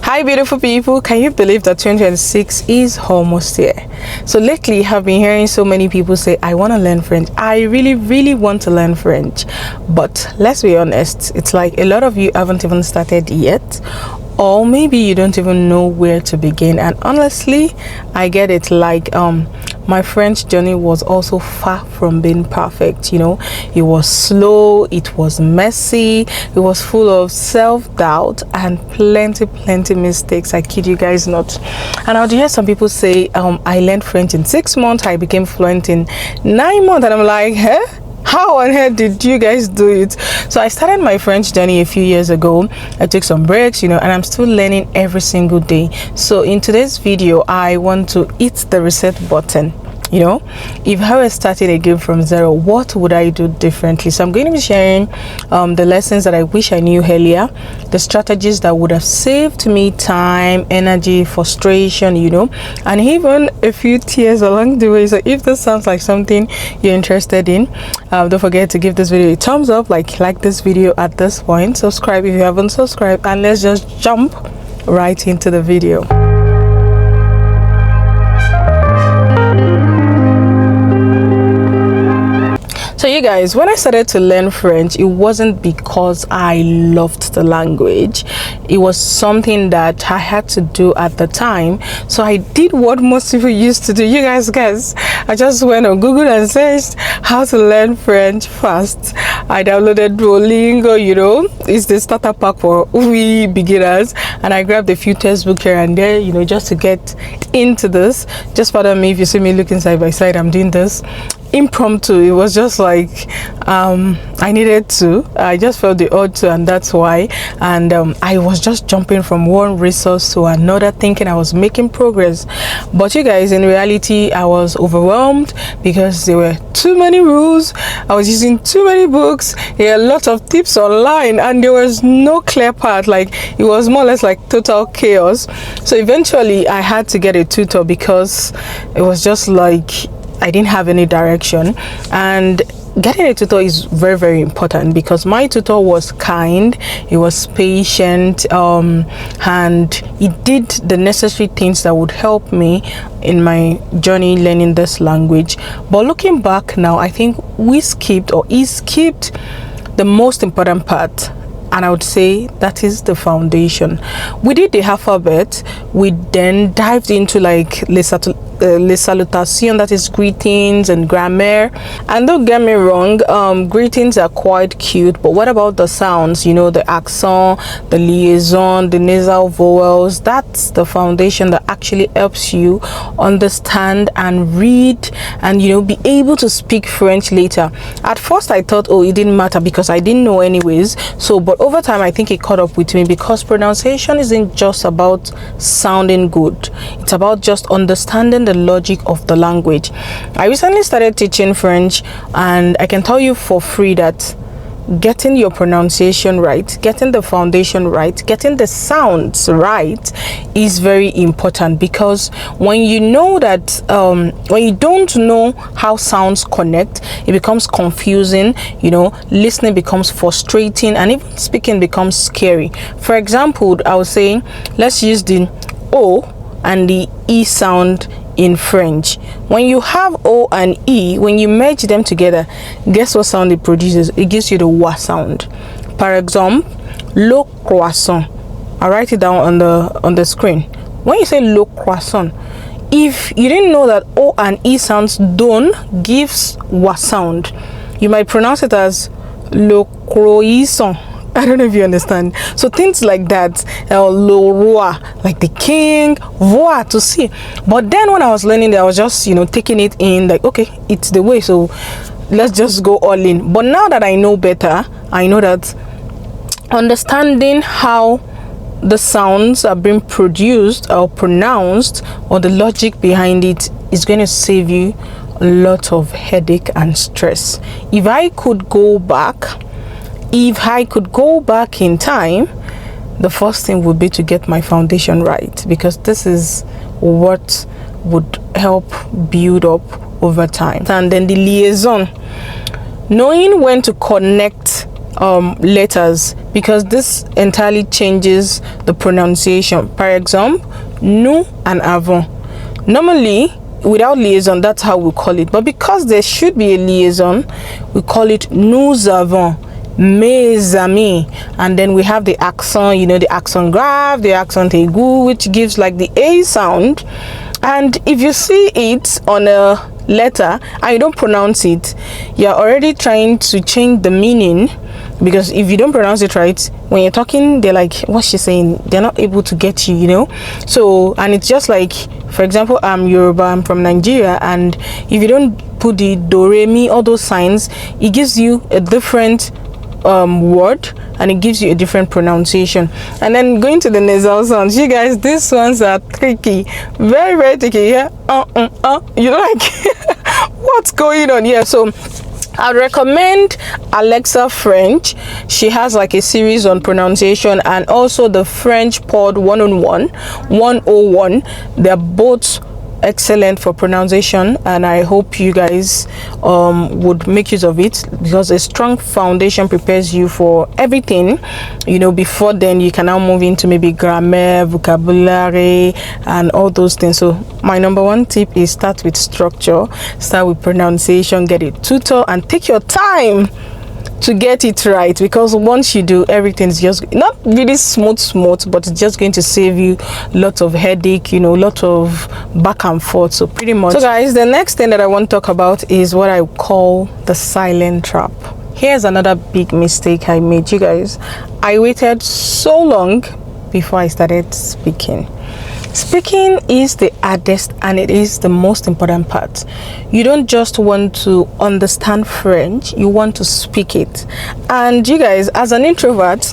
Hi beautiful people, can you believe that 2026 is almost here? So lately I've been hearing so many people say I want to learn French. I really want to learn French, but let's be honest, it's like a lot of you haven't even started yet, or maybe you don't even know where to begin. And honestly, I get it. Like my French journey was also far from being perfect. You know, it was slow, it was messy, it was full of self-doubt and plenty mistakes. I kid you guys not. And I'll hear some people say I learned French in 6 months, I became fluent in 9 months, and I'm like, huh? How on earth did you guys do it? So I started my French journey a few years ago. I took some breaks, you know, and I'm still learning every single day. So in today's video, I want to hit the reset button. You know, if I was starting again from zero, what would I do differently? So I'm going to be sharing the lessons that I wish I knew earlier, the strategies that would have saved me time, energy, frustration, you know, and even a few tears along the way. So if this sounds like something you're interested in, don't forget to give this video a thumbs up, like this video at this point, subscribe if you haven't subscribed, and let's just jump right into the video. So you guys, when I started to learn French, it wasn't because I loved the language. It was something that I had to do at the time. So I did what most people used to do. You guys guess, I just went on Google and searched how to learn French fast. I downloaded Duolingo, you know, it's the starter pack for we beginners, and I grabbed a few textbooks here and there, you know, just to get into this. Just pardon me if you see me looking side by side, I'm doing this impromptu. It was just like I needed to, I just felt the urge to, and that's why. And I was just jumping from one resource to another, thinking I was making progress, but you guys, in reality I was overwhelmed because there were too many rules, I was using too many books, there are lots of tips online, and there was no clear path. Like, it was more or less like total chaos. So eventually I had to get a tutor because it was just like I didn't have any direction. And getting a tutor is very important because my tutor was kind, he was patient, and he did the necessary things that would help me in my journey learning this language. But looking back now, I think he skipped the most important part, and I would say that is the foundation. We did the alphabet, we then dived into like les salutations, that is greetings and grammar. And don't get me wrong, greetings are quite cute, but what about the sounds, you know, the accent, the liaison, the nasal vowels? That's the foundation that actually helps you understand and read and, you know, be able to speak French later. At first I thought, oh, it didn't matter because I didn't know anyways. So but over time I think it caught up with me, because pronunciation isn't just about sounding good, it's about just understanding the logic of the language. I recently started teaching French, and I can tell you for free that getting your pronunciation right, getting the foundation right, getting the sounds right is very important. Because when you know that when you don't know how sounds connect, it becomes confusing, you know, listening becomes frustrating, and even speaking becomes scary. For example, I was saying, let's use the O and the E sound in French. When you have O and E, when you merge them together, guess what sound it produces? It gives you the wa sound. For example, le croissant. I write it down on the screen. When you say le croissant, if you didn't know that O and E sounds don't gives wa sound, you might pronounce it as le croissant. I don't know if you understand. So things like that, le roi, like the king, voir, to see. But then when I was learning that, I was just, you know, taking it in, like, okay, it's the way, so let's just go all in. But now that I know better, I know that understanding how the sounds are being produced or pronounced, or the logic behind it, is going to save you a lot of headache and stress. If I could go back in time, the first thing would be to get my foundation right, because this is what would help build up over time. And then the liaison, knowing when to connect letters because this entirely changes the pronunciation. For example, nous and avons. Normally, without liaison, that's how we call it. But because there should be a liaison, we call it nous avons, mes amis. And then we have the accent, you know, the accent grave, the accent aigu, which gives like the A sound. And if you see it on a letter and you don't pronounce it, you're already trying to change the meaning, because if you don't pronounce it right, when you're talking, they're like, what's she saying? They're not able to get you, you know. So, and it's just like, for example, I'm Yoruba, I'm from Nigeria, and if you don't put the do re mi, all those signs, it gives you a different word, and it gives you a different pronunciation. And then going to the nasal sounds, you guys, these ones are tricky, very, very tricky. Yeah, you know, like what's going on here? So I'd recommend Alexa French. She has like a series on pronunciation, and also the French Pod 101. They're both excellent for pronunciation, and I hope you guys would make use of it, because a strong foundation prepares you for everything, you know. Before then, you can now move into maybe grammar, vocabulary, and all those things. So my number one tip is start with structure, start with pronunciation, get a tutor, and take your time to get it right, because once you do, everything's just not really smooth, but it's just going to save you lots of headache, you know, lot of back and forth. So pretty much. So guys, the next thing that I want to talk about is what I call the silent trap. Here's another big mistake I made, you guys. I waited so long before I started speaking. Speaking is the hardest, and it is the most important part. You don't just want to understand French, you want to speak it. And you guys, as an introvert,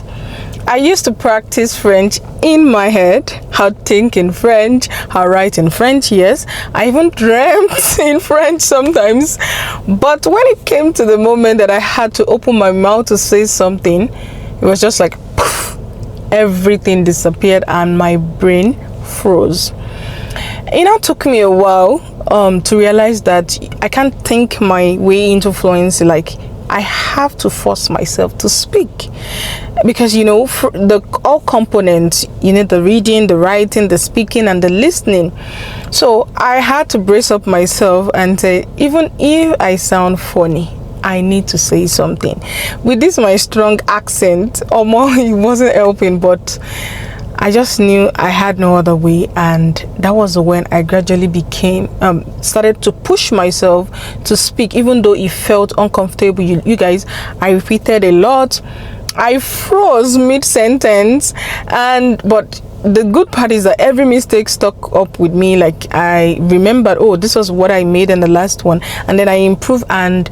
I used to practice French in my head, how to think in French, how to write in French. Yes, I even dreamt in French sometimes. But when it came to the moment that I had to open my mouth to say something, it was just like poof, everything disappeared and my brain froze. It now took me a while to realize that I can't think my way into fluency. Like, I have to force myself to speak, because you know, the all components, you need the reading, the writing, the speaking, and the listening. So I had to brace up myself and say, even if I sound funny, I need to say something. With this my strong accent, or more, it wasn't helping, but I just knew I had no other way, and that was when I gradually started to push myself to speak, even though it felt uncomfortable. You guys, I repeated a lot, I froze mid-sentence, but the good part is that every mistake stuck up with me. Like, I remembered, oh, this was what I made in the last one, and then I improved. And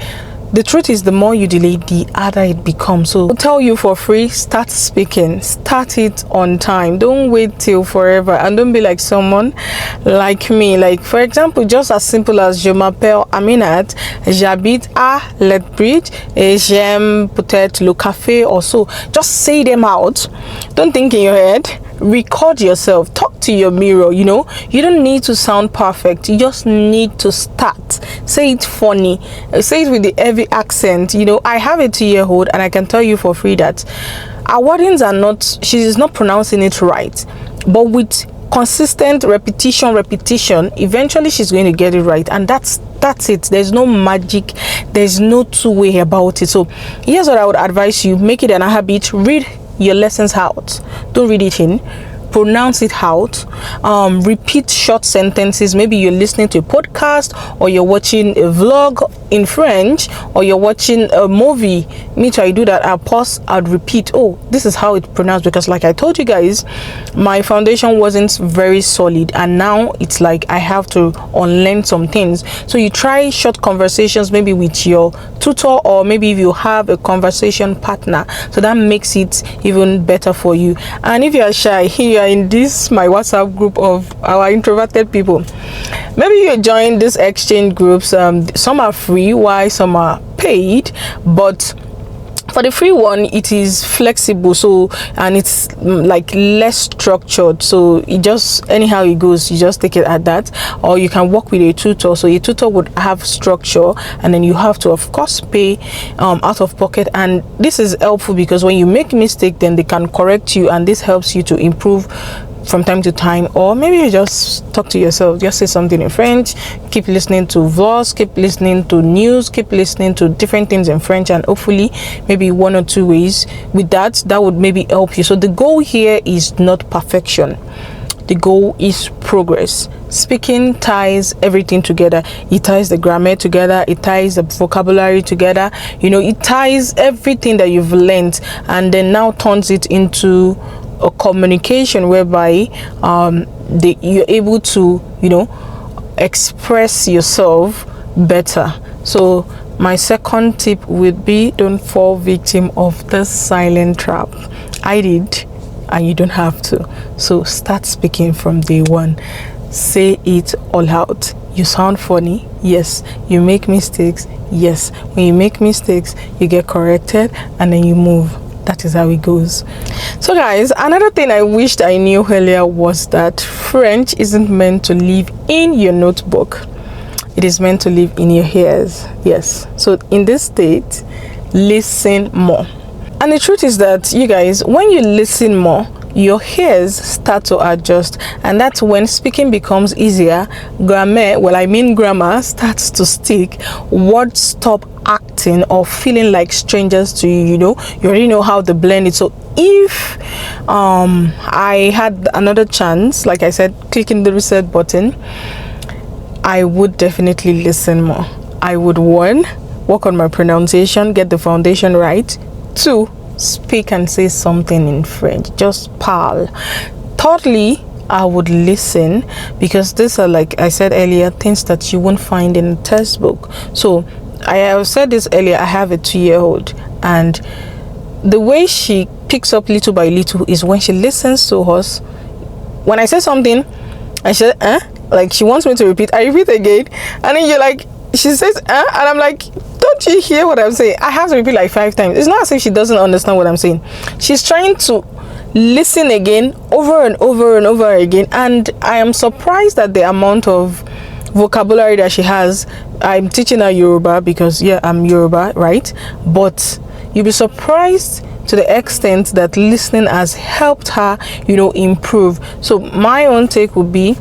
the truth is, the more you delay, the harder it becomes. So I'll tell you for free, start speaking, start it on time. Don't wait till forever, and don't be like someone like me. Like, for example, just as simple as je m'appelle Aminat, j'habite à Lethbridge, et j'aime peut-être le café or so. Just say them out. Don't think in your head. Record yourself, talk to your mirror. You know, you don't need to sound perfect, you just need to start. Say it funny, say it with the heavy accent. You know, I have a 2-year-old, and I can tell you for free that our wordings are not, she is not pronouncing it right, but with consistent repetition, eventually she's going to get it right. And that's it. There's no magic, there's no two-way about it. So here's what I would advise you: make it an habit. Read your lessons out, don't read it in, pronounce it out. Repeat short sentences. Maybe you're listening to a podcast, or you're watching a vlog in French, or you're watching a movie. Me too, I do that. I'll pause, I'd repeat, oh, this is how it's pronounced, because like I told you guys, my foundation wasn't very solid, and now it's like I have to unlearn some things. So you try short conversations, maybe with your tutor, or maybe if you have a conversation partner, so that makes it even better for you. And if you are shy, here in this my WhatsApp group of our introverted people, maybe you join this exchange groups. Some are free, while some are paid, but For the free one, it is flexible, so, and it's like less structured, so it just anyhow it goes, you just take it at that. Or you can work with a tutor, so a tutor would have structure, and then you have to of course pay out of pocket. And this is helpful because when you make mistake, then they can correct you, and this helps you to improve from time to time. Or maybe you just talk to yourself, just say something in French, keep listening to vlogs, keep listening to news, keep listening to different things in French, and hopefully maybe 1 or 2 ways with that would maybe help you. So the goal here is not perfection, the goal is progress. Speaking ties everything together. It ties the grammar together, it ties the vocabulary together, it ties everything that you've learned, and then now turns it into a communication whereby you're able to express yourself better. So my second tip would be, don't fall victim of the silent trap. I did, and you don't have to. So start speaking from day one. Say it all out. You sound funny, yes. You make mistakes, yes. When you make mistakes, you get corrected, and then you move. That is how it goes. So guys, another thing I wished I knew earlier was that French isn't meant to live in your notebook, it is meant to live in your ears. Yes, so in this state, listen more. And the truth is that, you guys, when you listen more, your ears start to adjust, and that's when speaking becomes easier. Grammar starts to stick. Words stop acting or feeling like strangers to you. You already know how to blend it. So if I had another chance, like I said, clicking the reset button, I would definitely listen more. I would, 1, work on my pronunciation, get the foundation right. 2, speak and say something in French, just parle. Thirdly, I would listen, because these are, like I said earlier, things that you won't find in a textbook. So I have said this earlier, I have a 2-year-old, and the way she picks up little by little is when she listens to us. When I say something and she says, like she wants me to repeat, I repeat again, and then you're like, she says, and I'm like, don't you hear what I'm saying? I have to repeat like 5 times. It's not as if she doesn't understand what I'm saying. She's trying to listen again, over and over and over again, and I am surprised at the amount of vocabulary that she has. I'm teaching her Yoruba because I'm Yoruba, right? But you'll be surprised to the extent that listening has helped her, improve. So my own take would be,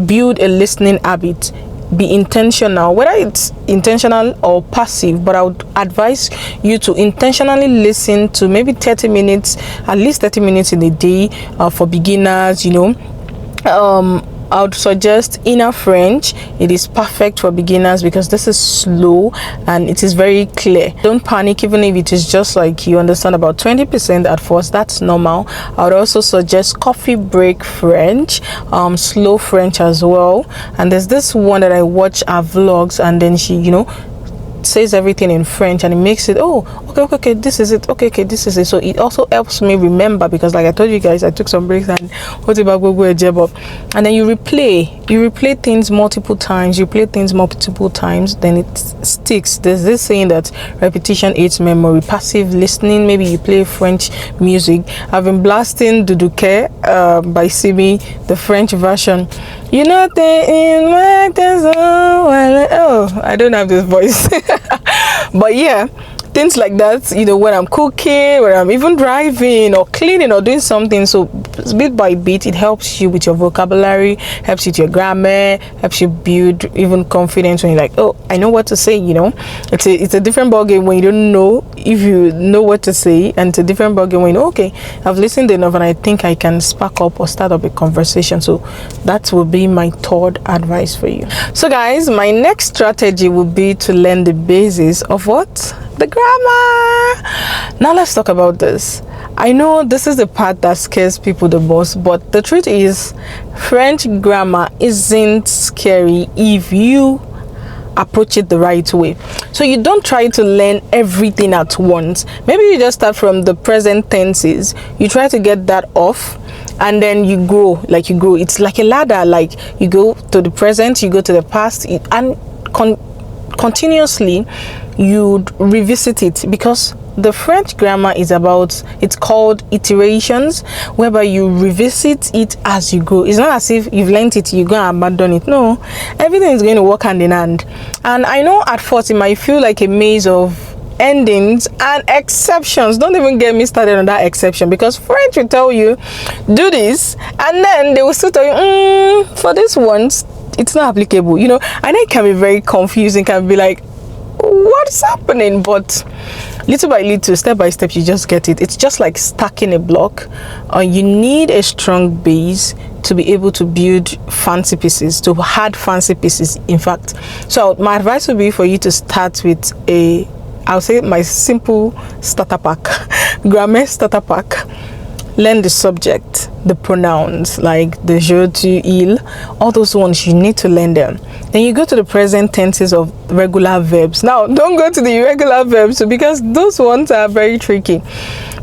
build a listening habit. Be intentional, whether it's intentional or passive, but I would advise you to intentionally listen to maybe 30 minutes, at least 30 minutes in a day, for beginners. I would suggest Inner French. It is perfect for beginners because this is slow and it is very clear. Don't panic, even if it is just like you understand about 20% at first. That's normal. I would also suggest Coffee Break French, slow French as well. And there's this one that I watch her vlogs, and then she says everything in French, and it makes it, okay, this is it, okay, this is it. So it also helps me remember, because like I told you guys, I took some breaks, and and then you replay things multiple times, then it sticks. There's this saying that repetition aids memory. Passive listening, maybe you play French music. I've been blasting Duduke by Simi, the French version. I don't have this voice. But yeah, things like that, when I'm cooking, when I'm even driving or cleaning or doing something. So bit by bit, it helps you with your vocabulary, helps you with your grammar, helps you build even confidence when you're like, I know what to say. It's a different ballgame when you don't know if you know what to say, and it's a different ballgame when okay, I've listened enough and I think I can spark up or start up a conversation. So that will be my third advice for you. So guys, my next strategy would be to learn the basis of what? The grammar. Now let's talk about this. I know this is the part that scares people the most, but the truth is, French grammar isn't scary if you approach it the right way. So you don't try to learn everything at once. Maybe you just start from the present tenses. You try to get that off, and then you grow. It's like a ladder. Like you go to the present, you go to the past, and continuously you'd revisit it, because the French grammar is about, it's called iterations, whereby you revisit it as you go. It's not as if you've learned it, you go and abandon it. No, everything is going to work hand in hand. And I know at first it might feel like a maze of endings and exceptions. Don't even get me started on that exception, because French will tell you do this, and then they will still tell you for this one it's not applicable. You know, I know it can be very confusing, can be like, what's happening? But little by little, step by step, you just get it. It's just like stacking a block. You need a strong base to be able to build fancy pieces, to add fancy pieces, in fact. So my advice would be for you to start with I'll say my simple starter pack, grammar starter pack. Learn the subject, the pronouns like the je, tu, il, all those ones, you need to learn them. Then you go to the present tenses of regular verbs. Now, don't go to the irregular verbs because those ones are very tricky,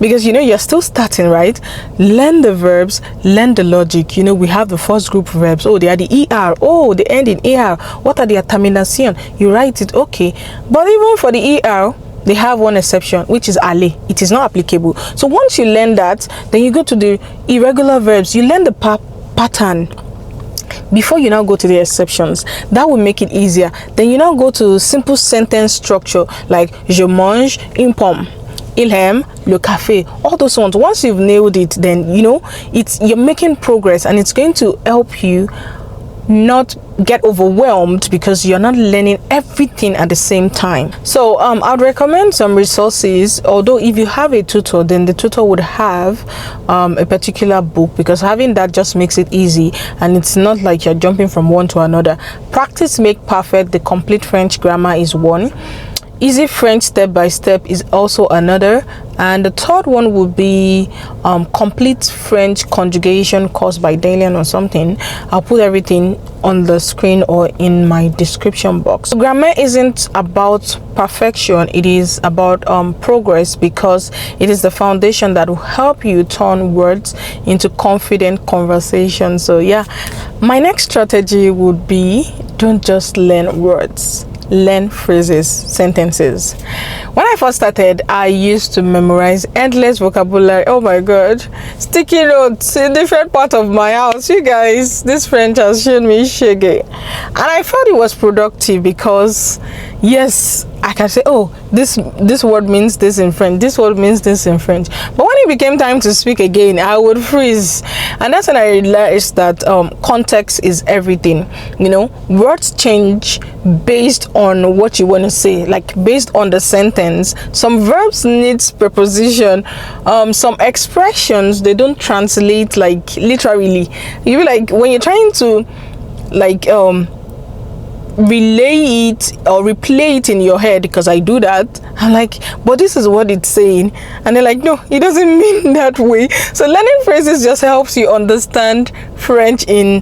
because you know you're still starting, right? Learn the verbs, learn the logic. You know, we have the first group verbs. Oh, they are the er. Oh, they end in er. What are their termination? You write it, okay. But even for the er, they have one exception, which is ale. It is not applicable. So once you learn that, then you go to the irregular verbs. You learn the pattern before you now go to the exceptions. That will make it easier. Then you now go to simple sentence structure like je mange une pomme, il aime le café. All those ones. Once you've nailed it, then you know you're making progress, and it's going to help you not get overwhelmed because you're not learning everything at the same time. So I'd recommend some resources, although if you have a tutor, then the tutor would have a particular book, because having that just makes it easy, and it's not like you're jumping from one to another. Practice make perfect. The complete French grammar is one. Easy French step by step is also another, and the third one would be complete French conjugation course by Dalian or something. I'll put everything on the screen or in my description box. Grammar isn't about perfection, it is about progress, because it is the foundation that will help you turn words into confident conversation. So yeah, my next strategy would be, don't just learn words, learn phrases, sentences. When I first started, I used to memorize endless vocabulary. Oh my god, sticky notes in different parts of my house. You guys, this French has shown me shege, and I felt it was productive because yes, I can say, oh, this word means this in French, this word means this in French. But when it became time to speak again, I would freeze. And that's when I realized that context is everything. You know, words change based on what you want to say, like based on the sentence. Some verbs need preposition, some expressions, they don't translate like literally. You like when you're trying to like relay it or replay it in your head, because I do that, I'm like, but this is what it's saying, and they're like, no, it doesn't mean that way. So learning phrases just helps you understand French in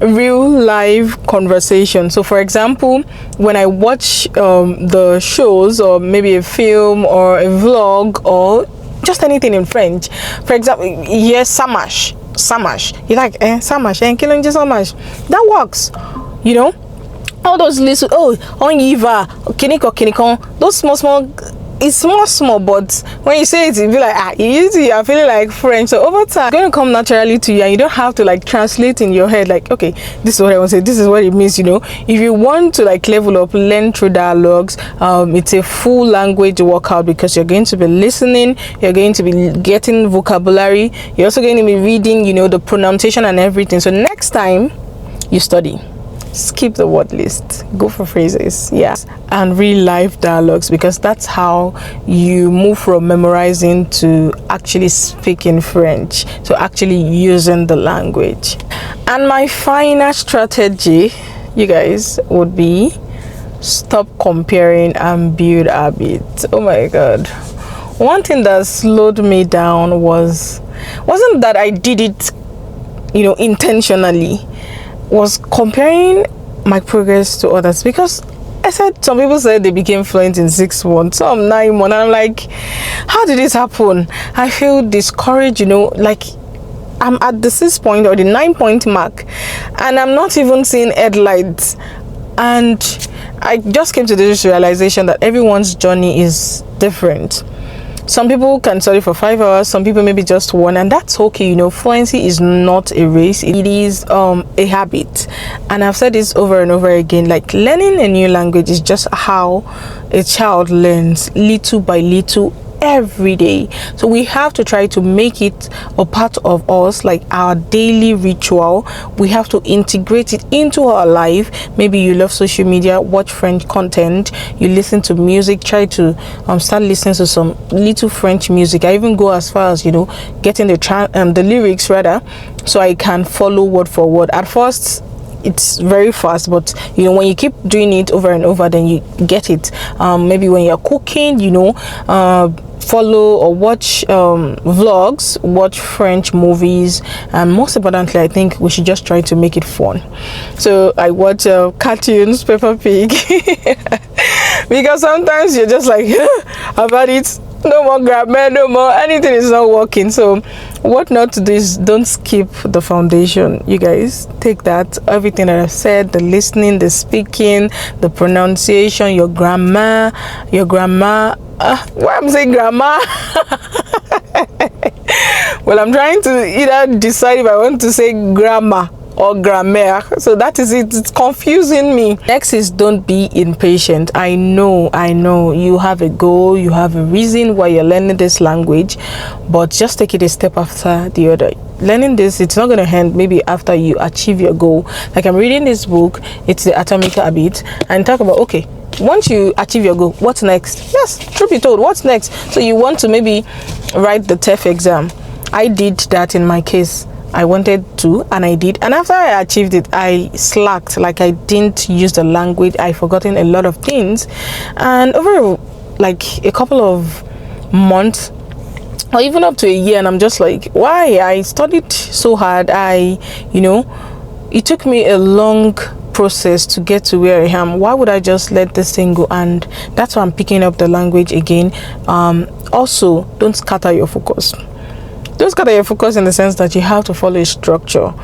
real live conversation. So for example, when I watch the shows, or maybe a film or a vlog or just anything in French, for example, yes, samash, you like samash and killing just samash, that works, you know. All those little, on y va, kinikon, those small, it's small, but when you say it, you be like, you're feeling like French. So over time, it's going to come naturally to you, and you don't have to like translate in your head, like, okay, this is what I want to say, this is what it means, you know. If you want to like level up, learn through dialogues, it's a full language workout, because you're going to be listening, you're going to be getting vocabulary, you're also going to be reading, you know, the pronunciation and everything. So next time you study, skip the word list, go for phrases, yes, and real life dialogues, because that's how you move from memorizing to actually speaking French, to actually using the language. And my final strategy, you guys, would be stop comparing and build habits. Oh my god, one thing that slowed me down wasn't that I did it, you know, intentionally, was comparing my progress to others. Because I said, some people said they became fluent in 6 months, some 9 months, and I'm like, how did this happen? I feel discouraged, you know, like I'm at the 6 point or the 9 point mark, and I'm not even seeing headlights. And I just came to this realization that everyone's journey is different. Some people can study for 5 hours, some people maybe just one, and that's okay. You know, fluency is not a race, it is a habit. And I've said this over and over again, like learning a new language is just how a child learns, little by little, every day. So we have to try to make it a part of us, like our daily ritual. We have to integrate it into our life. Maybe you love social media, watch French content, you listen to music, try to start listening to some little French music. I even go as far as, you know, getting the lyrics rather, so I can follow word for word. At first it's very fast, but you know, when you keep doing it over and over, then you get it. Maybe when you're cooking, you know, follow or watch vlogs, watch French movies, and most importantly, I think we should just try to make it fun. So I watch cartoons, Peppa Pig, because sometimes you're just like I've had it, no more grammar, no more, anything is not working. So what not to do is don't skip the foundation. You guys take that, everything that I've said, the listening, the speaking, the pronunciation, your grammar, why I'm saying grammar. Well, I'm trying to either decide if I want to say grammar or grammar, so that is it. It's confusing me. Next is don't be impatient. I know you have a goal, you have a reason why you're learning this language, but just take it a step after the other. Learning this, it's not going to end maybe after you achieve your goal. Like I'm reading this book, it's the Atomic Habit, and talk about, okay, once you achieve your goal, what's next? Yes, truth be told, what's next? So you want to maybe write the TEF exam. I did that in my case. I wanted to, and I did, and after I achieved it, I slacked. Like I didn't use the language, I forgotten a lot of things, and over like a couple of months or even up to a year, and I'm just like, why? I studied so hard, you know, it took me a long process to get to where I am. Why would I just let this thing go? And that's why I'm picking up the language again. Also, don't scatter your focus. Don't scatter your focus in the sense that you have to follow a structure.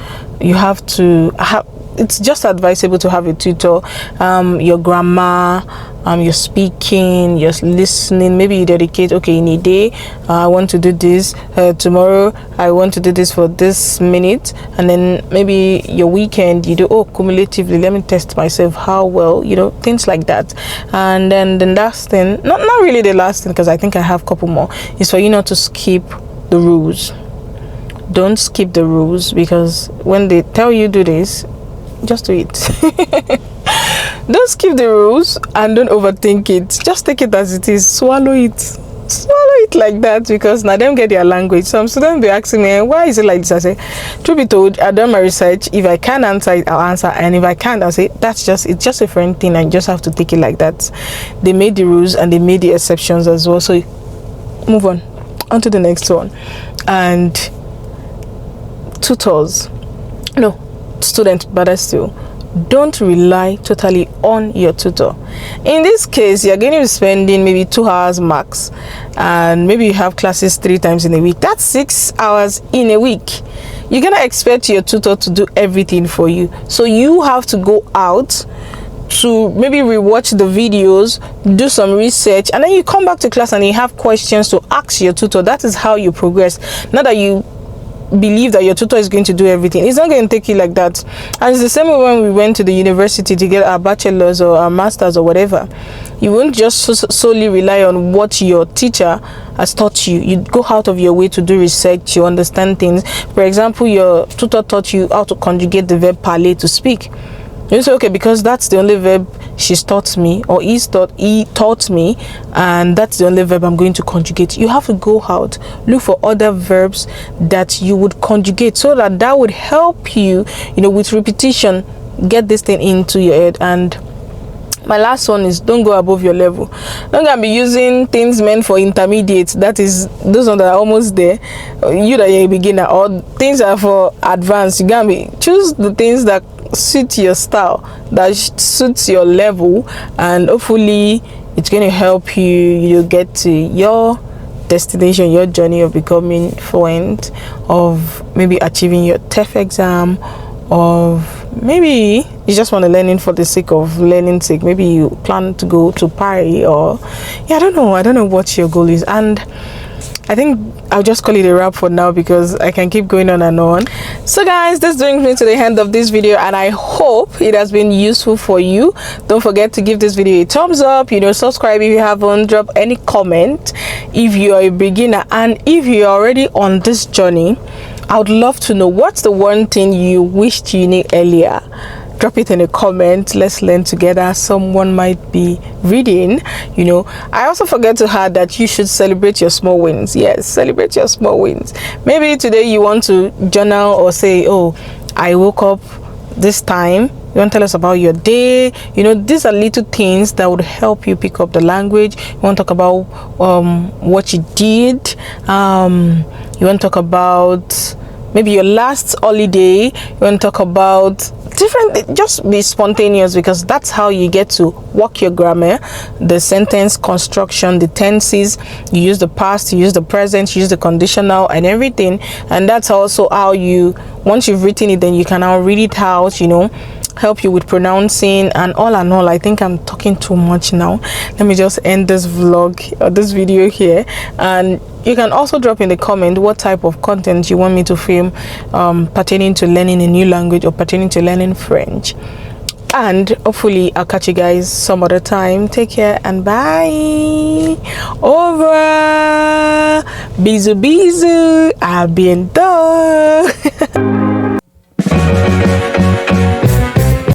You have to have, it's just advisable to have a tutor. Your grammar, your speaking, your listening. Maybe you dedicate, okay, in a day, I want to do this. Tomorrow, I want to do this for this minute. And then maybe your weekend, you do, oh, cumulatively, let me test myself how well, you know, things like that. And then the last thing, not really the last thing, because I think I have a couple more, is for you not to skip the rules. Don't skip the rules, because when they tell you do this, just do it. Don't skip the rules and don't overthink it. Just take it as it is. Swallow it like that, because now them get their language. Some students be asking me, why is it like this? I say, truth be told, I've done my research. If I can answer it, I'll answer, and if I can't, I'll say it's just a friend thing, and you just have to take it like that. They made the rules and they made the exceptions as well. So move on to the next one. And student, but still, don't rely totally on your tutor. In this case, you're going to be spending maybe 2 hours max, and maybe you have classes 3 times in a week. That's 6 hours in a week. You're gonna expect your tutor to do everything for you, so you have to go out to maybe rewatch the videos, do some research, and then you come back to class and you have questions to ask your tutor. That is how you progress. Not that you believe that your tutor is going to do everything. It's not going to take you like that. And it's the same way when we went to the university to get our bachelor's or our master's or whatever. You won't just solely rely on what your teacher has taught you. You go out of your way to do research, you understand things. For example, your tutor taught you how to conjugate the verb parler, to speak. You say, okay, because that's the only verb she's taught me, or he taught me, and that's the only verb I'm going to conjugate. You have to go out, look for other verbs that you would conjugate, so that would help you, you know, with repetition, get this thing into your head. And my last one is, don't go above your level. Don't gonna be using things meant for intermediate, that is those ones that are almost there, you that you're a beginner, or things that are for advanced. You gotta be choose the things that suit your style, that suits your level, and hopefully it's going to help you get to your destination, your journey of becoming fluent, of maybe achieving your TEF exam, of maybe you just want to learn it for the sake of learning sake. Maybe you plan to go to Paris, or yeah, I don't know what your goal is. And I think I'll just call it a wrap for now, because I can keep going on and on. So guys, this brings me to the end of this video, and I hope it has been useful for you. Don't forget to give this video a thumbs up, subscribe if you haven't, drop any comment if you are a beginner, and if you're already on this journey, I would love to know what's the one thing you wished you knew earlier. Drop it in a comment. Let's learn together. Someone might be reading. I also forget to add that you should celebrate your small wins. Yes, celebrate your small wins. Maybe today you want to journal or say, oh, I woke up this time. You want to tell us about your day. These are little things that would help you pick up the language. You want to talk about what you did. You want to talk about maybe your last holiday. You want to talk about different, just be spontaneous, because that's how you get to work your grammar, the sentence construction, the tenses. You use the past, you use the present, you use the conditional and everything. And that's also how you, once you've written it, then you can now read it out, help you with pronouncing and all. I think I'm talking too much now. Let me just end this vlog or this video here, and you can also drop in the comment what type of content you want me to film pertaining to learning a new language or pertaining to learning French. And hopefully I'll catch you guys some other time. Take care and bye. Au revoir. Bisous bisous. À bientôt.